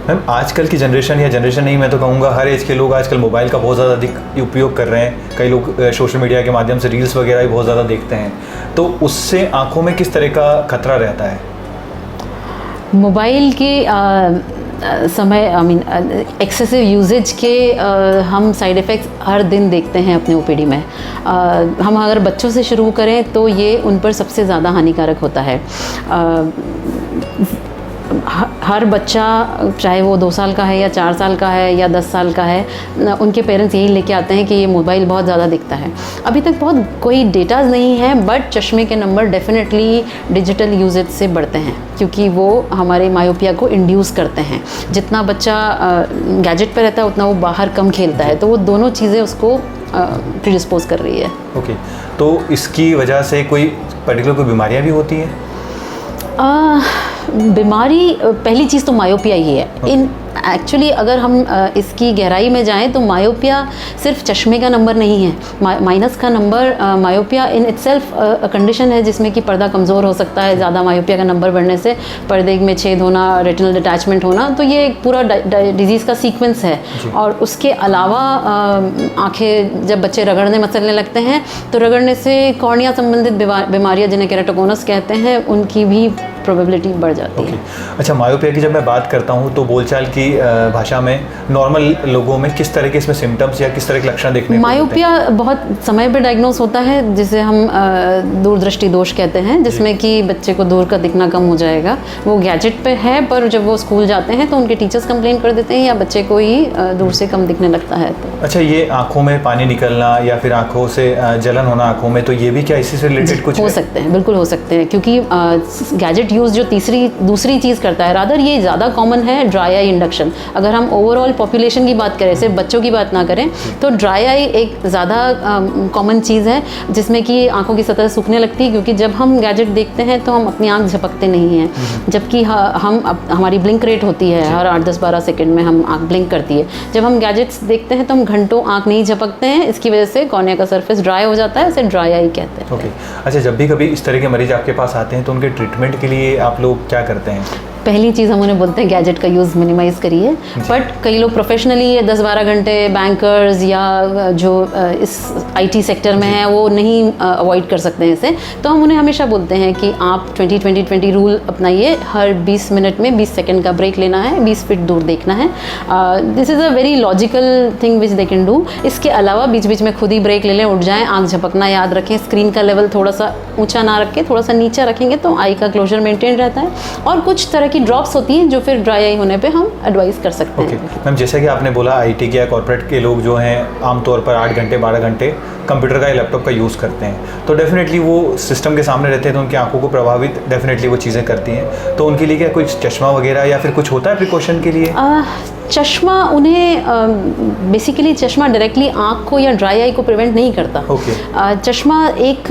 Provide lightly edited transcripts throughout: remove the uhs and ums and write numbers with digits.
Ma'am आजकल की generation या जनरेशन नहीं, मैं तो कहूँगा हर एज के लोग आजकल मोबाइल का बहुत ज़्यादा अधिक उपयोग कर रहे हैं। कई लोग सोशल मीडिया के माध्यम से रील्स वगैरह भी बहुत ज़्यादा देखते हैं, तो उससे आँखों में किस तरह का खतरा रहता है? मोबाइल के समय एक्सेसिव यूजेज के हम साइड इफ़ेक्ट्स हर दिन देखते हैं अपने ओपीडी में। हम अगर बच्चों से शुरू करें तो ये उन पर सबसे ज़्यादा हानिकारक होता है। हर बच्चा, चाहे वो 2 साल का है या 4 साल का है या 10 साल का है, उनके पेरेंट्स यही लेके आते हैं कि ये मोबाइल बहुत ज़्यादा दिखता है। अभी तक बहुत कोई डेटाज नहीं है, बट चश्मे के नंबर डेफिनेटली डिजिटल यूजेज से बढ़ते हैं, क्योंकि वो हमारे मायोपिया को इंड्यूस करते हैं। जितना बच्चा गैजेट पे रहता है उतना वो बाहर कम खेलता है, तो वो दोनों चीज़ें उसको प्रीडिस्पोज कर रही है। ओके, तो इसकी वजह से कोई पर्टिकुलर कोई बीमारियाँ भी होती हैं? बीमारी, पहली चीज़ तो मायोपिया ही है। इन एक्चुअली अगर हम इसकी गहराई में जाएं तो मायोपिया सिर्फ चश्मे का नंबर नहीं है। माइनस का number, myopia in itself condition है जिसमें कि पर्दा कमज़ोर हो सकता है ज़्यादा मायोपिया का नंबर बढ़ने से, पर्दे में छेद होना, रेटिनल डिटैचमेंट होना, तो ये एक पूरा डिजीज़ का सीक्वेंस है। और उसके अलावा आँखें जब बच्चे रगड़ने मसलने लगते हैं तो रगड़ने से कॉर्निया संबंधित बीमारियाँ जिन्हें केराटोकोनस कहते हैं उनकी भी प्रोबेबिलिटी बढ़ जाती है। अच्छा, मायोपिया की जब मैं बात करता हूँ तो बोलचाल की भाषा में नॉर्मल लोगों में किस तरह के इसमें सिम्टम्स या किस तरह के लक्षण देखने को मिलते हैं? मायोपिया बहुत समय पे डायग्नोस होता है, जिसे हम दूरदृष्टि दोष कहते हैं, जिसमें कि बच्चे को दूर का दिखना कम हो जाएगा। वो गैजेट पे है, पर जब वो स्कूल जाते हैं तो उनके टीचर्स कंप्लेन कर देते हैं या बच्चे को ही दूर से कम दिखने लगता है। तो अच्छा, ये आँखों में पानी निकलना या फिर आँखों से जलन होना आँखों में, तो ये भी क्या इसी से रिलेटेड कुछ हो सकते हैं? बिल्कुल हो सकते हैं, क्योंकि गैजेट यूज़ जो दूसरी चीज़ करता है, रादर ये ज़्यादा कॉमन है ड्राई आई इंडक्शन। अगर हम ओवरऑल पॉपुलेशन की बात करें, सिर्फ बच्चों की बात ना करें, तो ड्राई आई एक ज़्यादा कॉमन चीज़ है जिसमें कि आंखों की सतह सूखने लगती है, क्योंकि जब हम गैजेट देखते हैं तो हम अपनी आंख झपकते नहीं हैं, जबकि हमारी ब्लिंक रेट होती है, हर 8-10-12 सेकेंड में हम आंख ब्लिंक करती है। जब हम गैजेट्स देखते हैं तो हम घंटों आंख नहीं झपकते हैं, इसकी वजह से कॉर्निया का सरफेस ड्राई हो जाता है, उसे ड्राई आई कहते हैं। ओके, अच्छा, जब भी कभी इस तरह के मरीज आपके पास आते हैं तो उनके ट्रीटमेंट के लिए आप लोग क्या करते हैं? पहली चीज़ हम उन्हें बोलते हैं गैजेट का यूज़ मिनिमाइज़ करिए, बट कई लोग प्रोफेशनली 10-12 घंटे, बैंकर्स या जो इस IT सेक्टर में है वो नहीं अवॉइड कर सकते हैं इसे, तो हम उन्हें हमेशा बोलते हैं कि आप 20-20-20 रूल अपनाइए। हर 20 मिनट में 20 सेकंड का ब्रेक लेना है, 20 फीट दूर देखना है। This is a very logical thing which they can do. इसके अलावा बीच बीच में खुद ही ब्रेक ले लें, उठ जाएँ, आँख झपकना याद रखें, स्क्रीन का लेवल थोड़ा सा ऊँचा ना रखें, थोड़ा सा नीचा रखेंगे तो आई का क्लोजर मेंटेन रहता है। और कुछ तरह की ड्रॉप्स होती हैं जो फिर ड्राई आई होने पे हम एडवाइस कर सकते हैं। मैम, जैसे कि आपने बोला IT के या कॉर्पोरेट के लोग जो हैं आमतौर पर 8 घंटे 12 घंटे कंप्यूटर का या लैपटॉप का यूज़ करते हैं, तो डेफिनेटली वो सिस्टम के सामने रहते हैं तो उनकी आंखों को प्रभावित डेफिनेटली वो चीज़ें करती हैं। तो उनके लिए क्या कोई चश्मा वगैरह या फिर कुछ होता है प्रिकॉशन के लिए? चश्मा उन्हें बेसिकली चश्मा डायरेक्टली आँख को या ड्राई आई को प्रिवेंट नहीं करता। चश्मा एक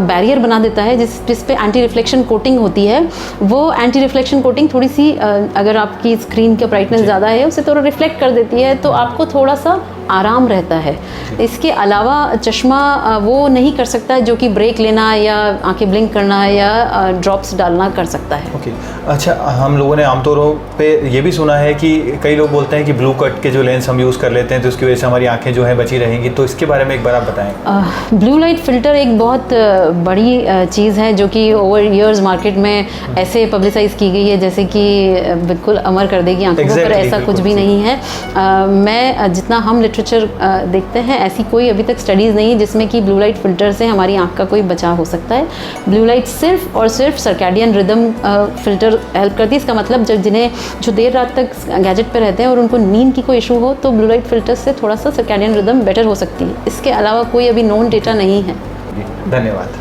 बैरियर बना देता है जिस पे एंटी रिफ्लेक्शन कोटिंग होती है। वो एंटी रिफ्लेक्शन कोटिंग थोड़ी सी अगर आपकी स्क्रीन का ब्राइटनेस ज़्यादा है उसे थोड़ा रिफ्लेक्ट कर देती है, तो आपको थोड़ा सा आराम रहता है। इसके अलावा चश्मा वो नहीं कर सकता जो कि ब्रेक लेना या आंखें ब्लिंक करना या ड्रॉप्स डालना कर सकता है। ओके, अच्छा, हम लोगों ने आमतौरों पे ये भी सुना है कि कई लोग बोलते हैं कि ब्लू कट के जो लेंस हम यूज़ कर लेते हैं तो उसकी वजह से हमारी आंखें जो है बची रहेंगी, तो इसके बारे में एक बार आप बताएं। ब्लू लाइट फ़िल्टर एक बहुत बड़ी चीज़ है जो कि ओवर ईयर्स मार्केट में ऐसे पब्लिसाइज़ की गई है जैसे कि बिल्कुल अमर कर देगी आंखों को, पर ऐसा कुछ भी नहीं है। मैं जितना हम लिटरेचर देखते हैं ऐसी कोई अभी तक स्टडीज़ नहीं जिसमें कि ब्लू लाइट फ़िल्टर से हमारी आंख का कोई बचाव हो सकता है। ब्लू लाइट सिर्फ और सिर्फ सर्कैडियन रिदम फ़िल्टर हेल्प करती है। इसका मतलब जो देर रात तक गैजेट पे रहते हैं और उनको नींद की कोई इशू हो तो ब्लू लाइट फ़िल्टर से थोड़ा सा सर्कैडियन रिदम बेटर हो सकती है। इसके अलावा कोई अभी नोन डेटा नहीं है। धन्यवाद।